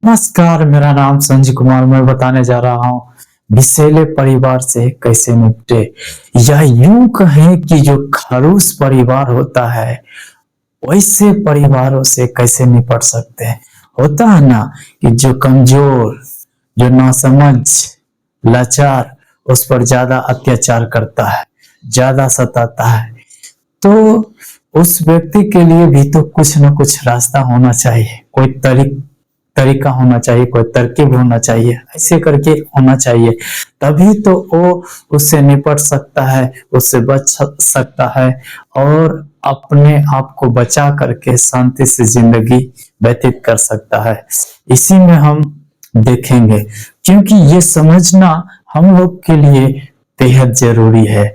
नमस्कार, मेरा नाम संजय कुमार। मैं बताने जा रहा हूँ विषैले परिवार से कैसे निपटे। यह यूं कहें कि जो खड़ूस परिवार होता है वैसे परिवारों से कैसे निपट सकते हैं। होता है ना कि जो कमजोर, जो नासमझ, लाचार, उस पर ज्यादा अत्याचार करता है, ज्यादा सताता है। तो उस व्यक्ति के लिए भी तो कुछ ना कुछ रास्ता होना चाहिए, कोई तरीका होना चाहिए, कोई तरकीब होना चाहिए, ऐसे करके होना चाहिए। तभी तो वो उससे निपट सकता है, उससे बच सकता है और अपने आप को बचा करके शांति से जिंदगी व्यतीत कर सकता है। इसी में हम देखेंगे, क्योंकि ये समझना हम लोग के लिए बेहद जरूरी है।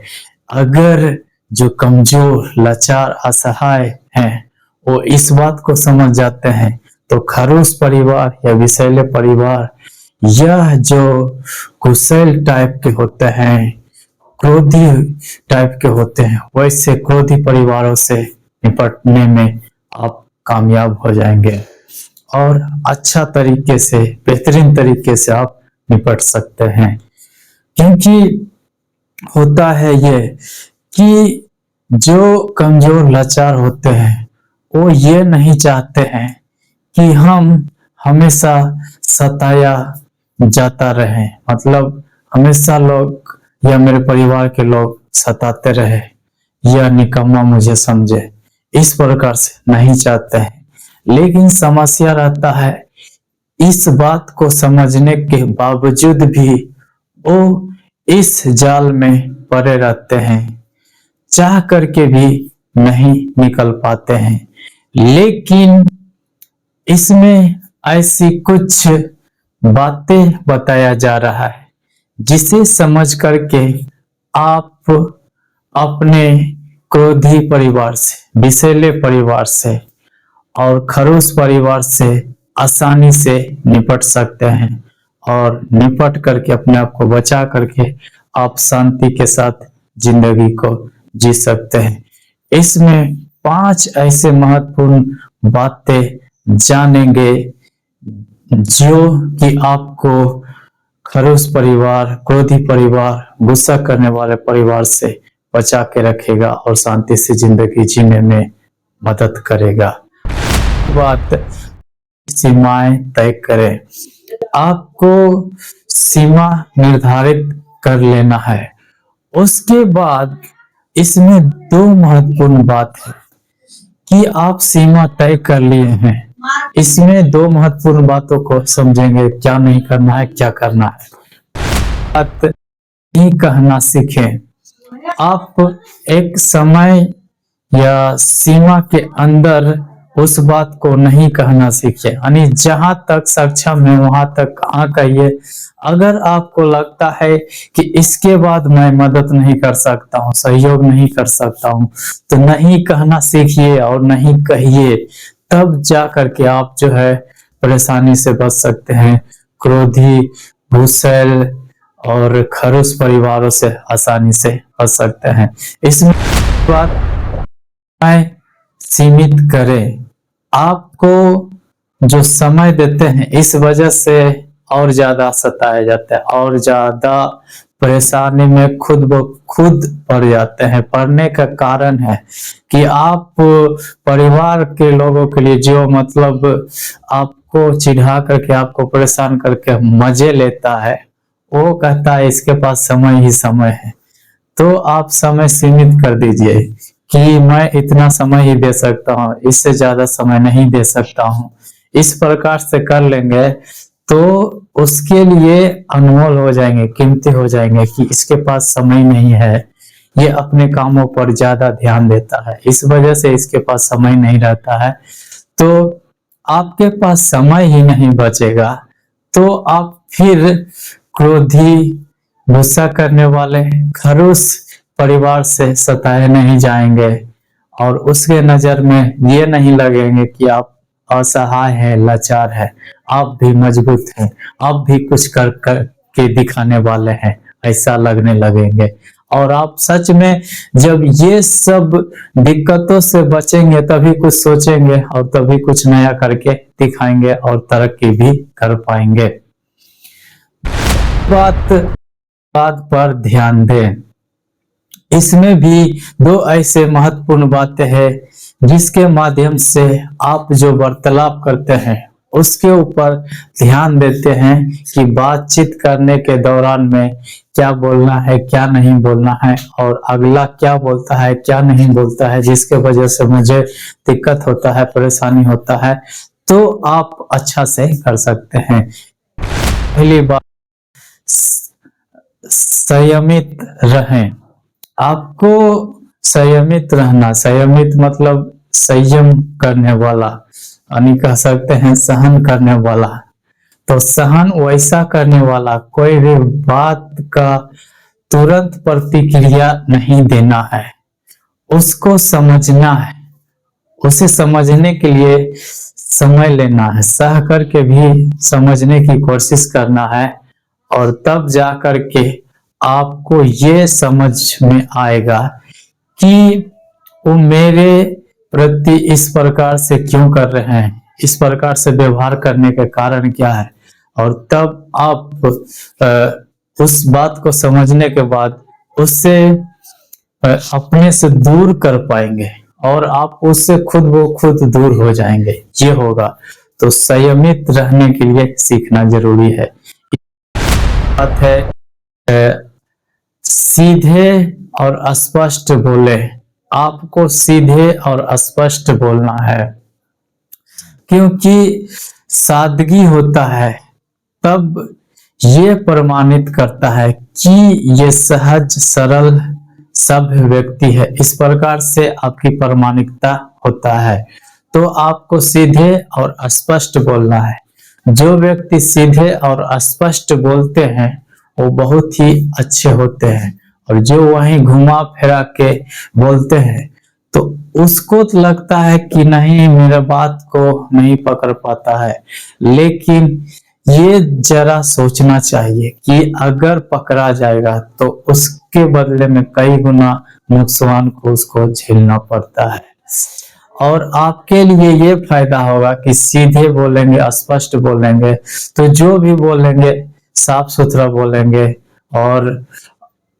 अगर जो कमजोर, लाचार, असहाय हैं वो इस बात को समझ जाते हैं तो खड़ूस परिवार या विषैले परिवार, यह जो गुस्सैल टाइप के होते हैं, क्रोधी टाइप के होते हैं, वैसे क्रोधी परिवारों से निपटने में आप कामयाब हो जाएंगे और अच्छा तरीके से, बेहतरीन तरीके से आप निपट सकते हैं। क्योंकि होता है ये कि जो कमजोर, लाचार होते हैं वो ये नहीं चाहते हैं कि हम हमेशा सताया जाता रहे, मतलब हमेशा लोग या मेरे परिवार के लोग सताते रहे या निकम्मा मुझे समझे, इस प्रकार से नहीं चाहते हैं। लेकिन समस्या रहता है, इस बात को समझने के बावजूद भी वो इस जाल में पड़े रहते हैं, चाह करके भी नहीं निकल पाते हैं। लेकिन इसमें ऐसी कुछ बातें बताया जा रहा है जिसे समझ करके आप अपने क्रोधी परिवार से, विषैले परिवार से और खड़ूस परिवार से आसानी से निपट सकते हैं और निपट करके अपने आप को बचा करके आप शांति के साथ जिंदगी को जी सकते हैं। इसमें 5 ऐसे महत्वपूर्ण बातें जानेंगे जो कि आपको खड़ूस परिवार, क्रोधी परिवार, गुस्सा करने वाले परिवार से बचा के रखेगा और शांति से जिंदगी जीने में मदद करेगा। बात, सीमाएं तय करें। आपको सीमा निर्धारित कर लेना है। उसके बाद इसमें 2 महत्वपूर्ण बात है कि आप सीमा तय कर लिए हैं। इसमें 2 महत्वपूर्ण बातों को समझेंगे, क्या नहीं करना है, क्या करना है। बात नहीं कहना सीखें। आप एक समय या सीमा के अंदर उस बात को नहीं कहना सीखे, यानी जहां तक सक्षम है वहां तक हाँ कहिए। अगर आपको लगता है कि इसके बाद मैं मदद नहीं कर सकता हूँ, सहयोग नहीं कर सकता हूँ, तो नहीं कहना सीखिए और नहीं कहिए। तब जा करके आप जो है परेशानी से बच सकते हैं। क्रोधी, गुस्सैल और खड़ूस परिवारों से आसानी से बच सकते हैं। इसमें बात सीमित करें। आपको जो समय देते हैं इस वजह से और ज्यादा सताया जाता है और ज्यादा परेशानी में खुद ब खुद पड़ जाते हैं। पढ़ने का कारण है कि आप परिवार के लोगों के लिए जो मतलब आपको चिढ़ा करके, आपको परेशान करके मजे लेता है, वो कहता है इसके पास समय ही समय है। तो आप समय सीमित कर दीजिए कि मैं इतना समय ही दे सकता हूँ, इससे ज्यादा समय नहीं दे सकता हूँ। इस प्रकार से कर लेंगे तो उसके लिए अनमोल हो जाएंगे, कीमती हो जाएंगे कि इसके पास समय नहीं है, ये अपने कामों पर ज्यादा ध्यान देता है, इस वजह से इसके पास समय नहीं रहता है। तो आपके पास समय ही नहीं बचेगा तो आप फिर क्रोधी, गुस्सा करने वाले, खड़ूस परिवार से सताए नहीं जाएंगे और उसके नजर में ये नहीं लगेंगे कि आप असहाय है, लाचार है। आप भी मजबूत हैं, आप भी कुछ कर के दिखाने वाले हैं, ऐसा लगने लगेंगे। और आप सच में जब ये सब दिक्कतों से बचेंगे तभी कुछ सोचेंगे और तभी कुछ नया करके दिखाएंगे और तरक्की भी कर पाएंगे। बात पर ध्यान दें। इसमें भी दो ऐसे महत्वपूर्ण बातें हैं जिसके माध्यम से आप जो वार्तालाप करते हैं उसके ऊपर ध्यान देते हैं कि बातचीत करने के दौरान में क्या बोलना है, क्या नहीं बोलना है, और अगला क्या बोलता है, क्या नहीं बोलता है, जिसके वजह से मुझे दिक्कत होता है, परेशानी होता है, तो आप अच्छा से कर सकते हैं। पहली बात, संयमित रहें। आपको संयमित रहना, संयमित मतलब संयम करने वाला, यानी कह सकते हैं सहन करने वाला। तो सहन वैसा करने वाला, कोई भी बात का तुरंत प्रतिक्रिया नहीं देना है, उसको समझना है, उसे समझने के लिए समय लेना है, सह करके भी समझने की कोशिश करना है, और तब जा करके आपको ये समझ में आएगा कि वो मेरे प्रति इस प्रकार से क्यों कर रहे हैं, इस प्रकार से व्यवहार करने के कारण क्या है, और तब आप उस बात को समझने के बाद उससे अपने से दूर कर पाएंगे और आप उससे खुद ब खुद दूर हो जाएंगे। ये होगा, तो संयमित रहने के लिए सीखना जरूरी है। बात है सीधे और स्पष्ट बोले। आपको सीधे और स्पष्ट बोलना है, क्योंकि सादगी होता है तब ये प्रमाणित करता है कि ये सहज सरल सभ्य व्यक्ति है। इस प्रकार से आपकी प्रामाणिकता होता है। तो आपको सीधे और स्पष्ट बोलना है। जो व्यक्ति सीधे और स्पष्ट बोलते हैं वो बहुत ही अच्छे होते हैं, और जो वहीं घुमा फिरा के बोलते हैं तो उसको तो लगता है कि नहीं, मेरे बात को नहीं पकड़ पाता है। लेकिन ये जरा सोचना चाहिए कि अगर पकड़ा जाएगा तो उसके बदले में कई गुना नुकसान को उसको झेलना पड़ता है। और आपके लिए ये फायदा होगा कि सीधे बोलेंगे, स्पष्ट बोलेंगे, तो जो भी बोलेंगे साफ सुथरा बोलेंगे, और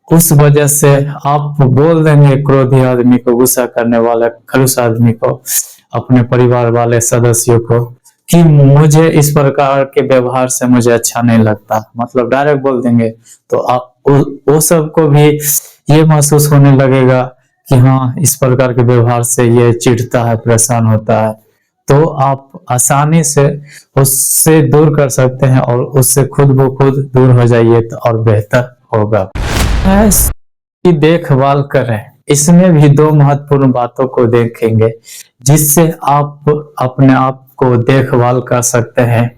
उस वजह से आप बोल देंगे क्रोधी आदमी को, गुस्सा करने वाले खड़ूस आदमी को, अपने परिवार वाले सदस्यों को, कि मुझे इस प्रकार के व्यवहार से मुझे अच्छा नहीं लगता, मतलब डायरेक्ट बोल देंगे। तो आप वो सबको भी ये महसूस होने लगेगा कि हाँ, इस प्रकार के व्यवहार से ये चिढ़ता है, परेशान होता है। तो आप आसानी से उससे दूर कर सकते हैं और उससे खुद ब खुद दूर हो जाइए तो और बेहतर होगा। की देखभाल करें। इसमें भी दो महत्वपूर्ण बातों को देखेंगे जिससे आप अपने आप को देखभाल कर सकते हैं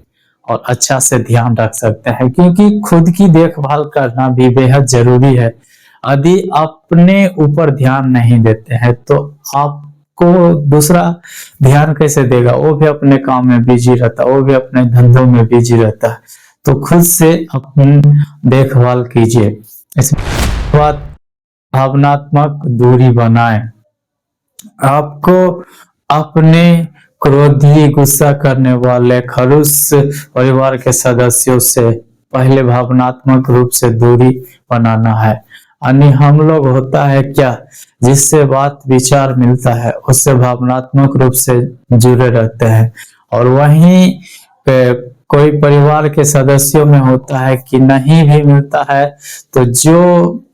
और अच्छा से ध्यान रख सकते हैं, क्योंकि खुद की देखभाल करना भी बेहद जरूरी है। यदि अपने ऊपर ध्यान नहीं देते हैं तो आपको दूसरा ध्यान कैसे देगा? वो भी अपने काम में बिजी रहता, वो भी अपने धंधों में बिजी रहता है। तो खुद से अपनी देखभाल कीजिए। इसमें बात, भावनात्मक दूरी बनाएं। आपको अपने क्रोधी, गुस्सा करने वाले खड़ूस परिवार के सदस्यों से पहले भावनात्मक रूप से दूरी बनाना है। यानी हम लोग होता है क्या, जिससे बात विचार मिलता है उससे भावनात्मक रूप से जुड़े रहते हैं, और वहीं कोई परिवार के सदस्यों में होता है कि नहीं भी मिलता है, तो जो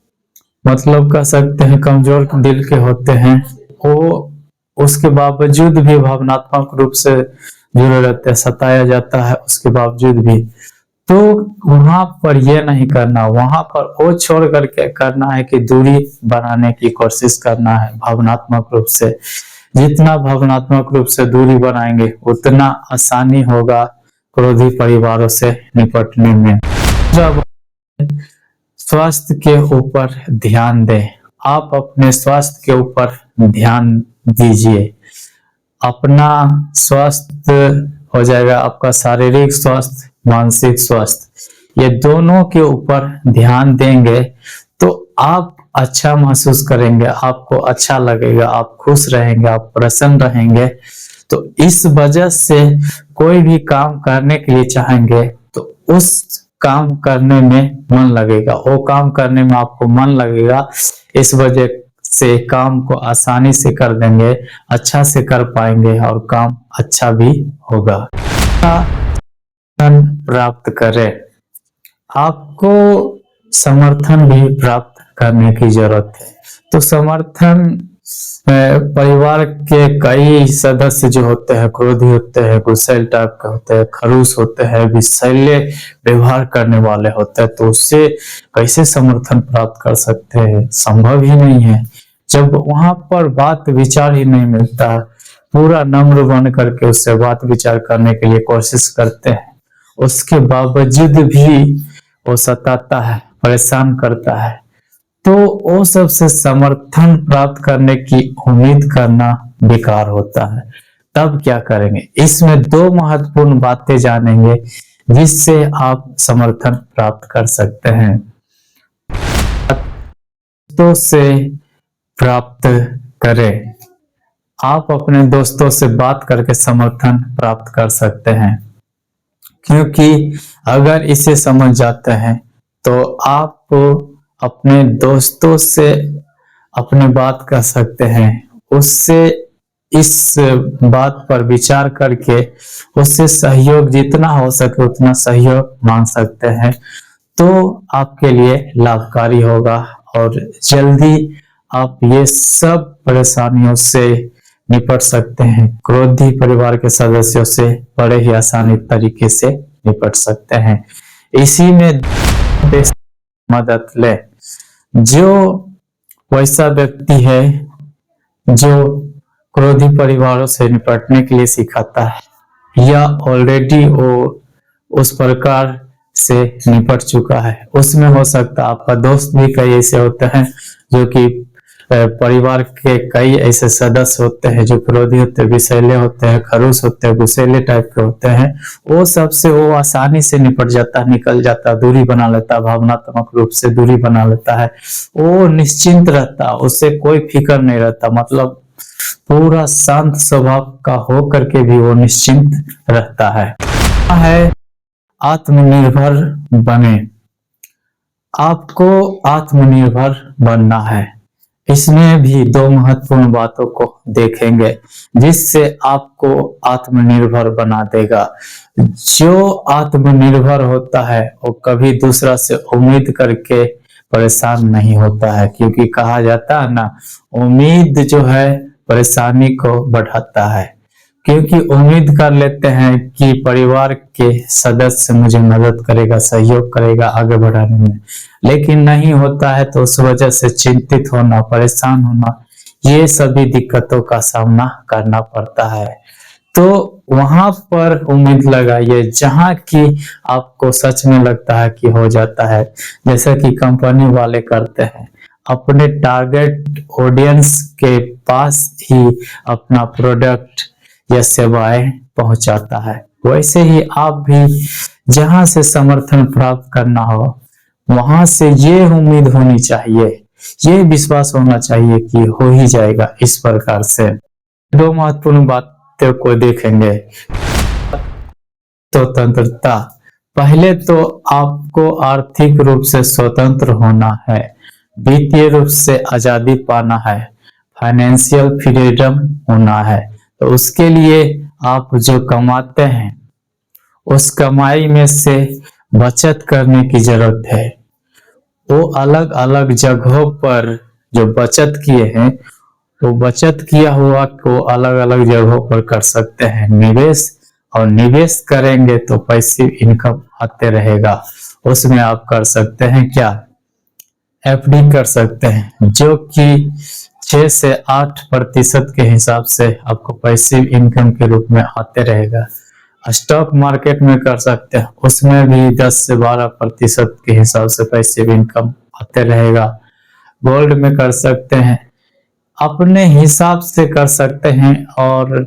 मतलब कह सकते हैं कमजोर दिल के होते हैं, वो उसके बावजूद भी भावनात्मक रूप से जुड़े रहते हैं, सताया जाता है उसके बावजूद भी। तो वहां पर ये नहीं करना, वहां पर वो छोड़ करके करना है कि दूरी बनाने की कोशिश करना है भावनात्मक रूप से। जितना भावनात्मक रूप से दूरी बनाएंगे उतना आसानी होगा क्रोधी परिवारों से निपटने में। जब स्वास्थ्य के ऊपर ध्यान दें, आप अपने स्वास्थ्य के ऊपर ध्यान दीजिए। अपना स्वास्थ्य हो जाएगा आपका शारीरिक स्वास्थ्य, मानसिक स्वास्थ्य, ये दोनों के ऊपर ध्यान देंगे तो आप अच्छा महसूस करेंगे, आपको अच्छा लगेगा, आप खुश रहेंगे, आप प्रसन्न रहेंगे। तो इस वजह से कोई भी काम करने के लिए चाहेंगे तो उस काम करने में मन लगेगा, वो काम करने में आपको मन लगेगा। इस वजह से काम को आसानी से कर देंगे, अच्छा से कर पाएंगे और काम अच्छा भी होगा। प्राप्त करें, आपको समर्थन भी प्राप्त करने की जरूरत है। तो समर्थन परिवार के कई सदस्य जो होते हैं क्रोधी होते हैं, गुस्सैल टाइप के होते हैं, खड़ूस होते हैं, विषैले व्यवहार करने वाले होते हैं, तो उससे कैसे समर्थन प्राप्त कर सकते हैं? संभव ही नहीं है। जब वहां पर बात विचार ही नहीं मिलता, पूरा नम्र बन करके उससे बात विचार करने के लिए कोशिश करते हैं, उसके बावजूद भी वो सताता है, परेशान करता है, तो वो सबसे समर्थन प्राप्त करने की उम्मीद करना बेकार होता है। तब क्या करेंगे? इसमें दो महत्वपूर्ण बातें जानेंगे जिससे आप समर्थन प्राप्त कर सकते हैं। दोस्तों से प्राप्त करें, आप अपने दोस्तों से बात करके समर्थन प्राप्त कर सकते हैं, क्योंकि अगर इसे समझ जाते हैं तो आप अपने दोस्तों से अपनी बात कर सकते हैं, उससे इस बात पर विचार करके उससे सहयोग जितना हो सके उतना सहयोग मांग सकते हैं, तो आपके लिए लाभकारी होगा और जल्दी आप ये सब परेशानियों से निपट सकते हैं। क्रोधी परिवार के सदस्यों से बड़े ही आसानी तरीके से निपट सकते हैं। इसी में मदद ले, जो वैसा व्यक्ति है जो क्रोधी परिवारों से निपटने के लिए सिखाता है या ऑलरेडी वो उस प्रकार से निपट चुका है, उसमें हो सकता है आपका दोस्त भी कई ऐसे होते हैं जो कि परिवार के कई ऐसे सदस्य होते हैं जो क्रोधी होते हैं, विषैले होते हैं, खड़ूस होते हैं, गुस्सैले टाइप के होते हैं। वो सबसे वो आसानी से निपट जाता है, निकल जाता है, दूरी बना लेता है, भावनात्मक रूप से दूरी बना लेता है, वो निश्चिंत रहता है, उससे कोई फिक्र नहीं रहता, मतलब पूरा शांत स्वभाव का हो करके भी वो निश्चिंत रहता है। आत्मनिर्भर बने, आपको आत्मनिर्भर बनना है। इसमें भी दो महत्वपूर्ण बातों को देखेंगे जिससे आपको आत्मनिर्भर बना देगा। जो आत्मनिर्भर होता है वो कभी दूसरा से उम्मीद करके परेशान नहीं होता है, क्योंकि कहा जाता है ना, उम्मीद जो है परेशानी को बढ़ाता है। क्योंकि उम्मीद कर लेते हैं कि परिवार के सदस्य मुझे मदद करेगा, सहयोग करेगा आगे बढ़ाने में, लेकिन नहीं होता है तो उस वजह से चिंतित होना, परेशान होना, ये सभी दिक्कतों का सामना करना पड़ता है। तो वहां पर उम्मीद लगाइए जहां की आपको सच में लगता है कि हो जाता है, जैसा कि कंपनी वाले करते हैं, अपने टारगेट ऑडियंस के पास ही अपना प्रोडक्ट या सेवाएं पहुंचाता है। वैसे ही आप भी जहां से समर्थन प्राप्त करना हो वहां से ये उम्मीद होनी चाहिए, ये विश्वास होना चाहिए कि हो ही जाएगा। इस प्रकार से दो महत्वपूर्ण बातों को देखेंगे। स्वतंत्रता, पहले तो आपको आर्थिक रूप से स्वतंत्र होना है, वित्तीय रूप से आजादी पाना है, फाइनेंशियल फ्रीडम होना है। तो उसके लिए आप जो कमाते हैं उस कमाई में से बचत करने की जरूरत है। वो अलग अलग जगहों पर जो बचत किए हैं तो बचत किया हुआ को अलग अलग जगहों पर कर सकते हैं निवेश, और निवेश करेंगे तो पैसे इनकम आते रहेगा। उसमें आप कर सकते हैं क्या, एफडी कर सकते हैं, जो कि 6 से 8% के हिसाब से आपको पैसिव इनकम के रूप में आते रहेगा। स्टॉक मार्केट में कर सकते हैं, उसमें भी 10 से 12% के हिसाब से पैसिव इनकम आते रहेगा। गोल्ड में कर सकते हैं, अपने हिसाब से कर सकते हैं, और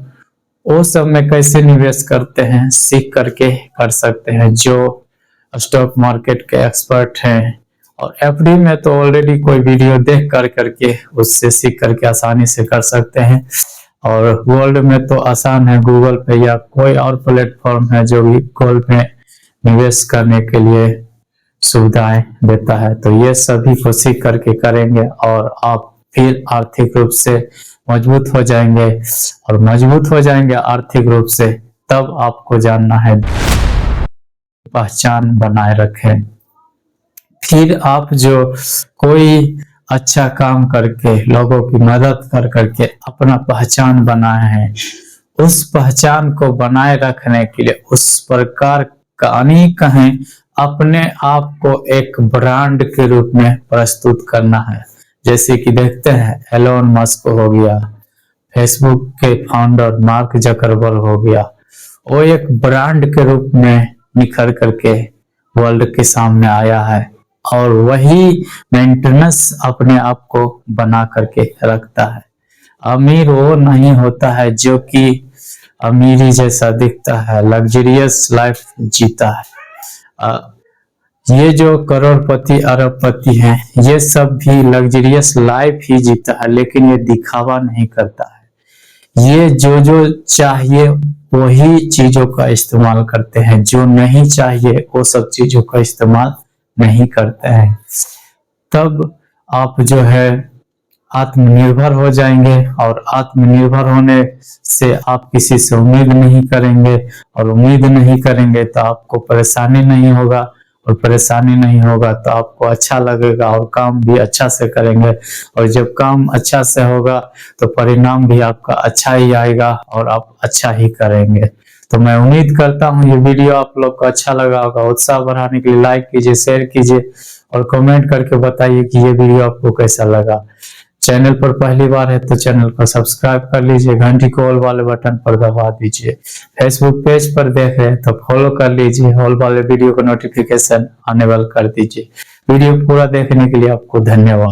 वो सब में कैसे निवेश करते हैं सीख करके कर सकते हैं। जो स्टॉक मार्केट के एक्सपर्ट हैं और एफडी में तो ऑलरेडी कोई वीडियो देख करके उससे सीख करके आसानी से कर सकते हैं। और गोल्ड में तो आसान है, गूगल पे या कोई और प्लेटफॉर्म है जो भी गोल्ड में निवेश करने के लिए सुविधाएं देता है। तो ये सभी को सीख करके करेंगे और आप फिर आर्थिक रूप से मजबूत हो जाएंगे। और मजबूत हो जाएंगे आर्थिक रूप से, तब आपको जानना है पहचान बनाए रखें। फिर आप जो कोई अच्छा काम करके लोगों की मदद कर करके अपना पहचान बनाए हैं, उस पहचान को बनाए रखने के लिए उस प्रकार का अनेक कहें अपने आप को एक ब्रांड के रूप में प्रस्तुत करना है। जैसे कि देखते हैं एलोन मस्क हो गया, फेसबुक के फाउंडर मार्क जकरबर्ग हो गया, वो एक ब्रांड के रूप में निखर करके वर्ल्ड के सामने आया है और वही मेंटेनेंस अपने आप को बना करके रखता है। अमीर वो नहीं होता है जो कि अमीरी जैसा दिखता है, लग्जरियस लाइफ जीता है। ये जो करोड़पति अरबपति हैं, ये सब भी लग्जरियस लाइफ ही जीता है, लेकिन ये दिखावा नहीं करता है। ये जो जो चाहिए वही चीजों का इस्तेमाल करते हैं, जो नहीं चाहिए वो सब चीजों का इस्तेमाल नहीं करते हैं। तब आप जो है आत्मनिर्भर हो जाएंगे और आत्मनिर्भर होने से आप किसी से उम्मीद नहीं करेंगे और उम्मीद नहीं करेंगे तो आपको परेशानी नहीं होगा और परेशानी नहीं होगा तो आपको अच्छा लगेगा और काम भी अच्छा से करेंगे और जब काम अच्छा से होगा तो परिणाम भी आपका अच्छा ही आएगा और आप अच्छा ही करेंगे। तो मैं उम्मीद करता हूँ ये वीडियो आप लोग को अच्छा लगा होगा। उत्साह बढ़ाने के लिए लाइक कीजिए, शेयर कीजिए और कमेंट करके बताइए कि ये वीडियो आपको कैसा लगा। चैनल पर पहली बार है तो चैनल को सब्सक्राइब कर लीजिए, घंटी को ऑल वाले बटन पर दबा दीजिए। फेसबुक पेज पर देख रहे हैं तो फॉलो कर लीजिए, ऑल वाले वीडियो को नोटिफिकेशन अनेबल कर दीजिए। वीडियो पूरा देखने के लिए आपको धन्यवाद।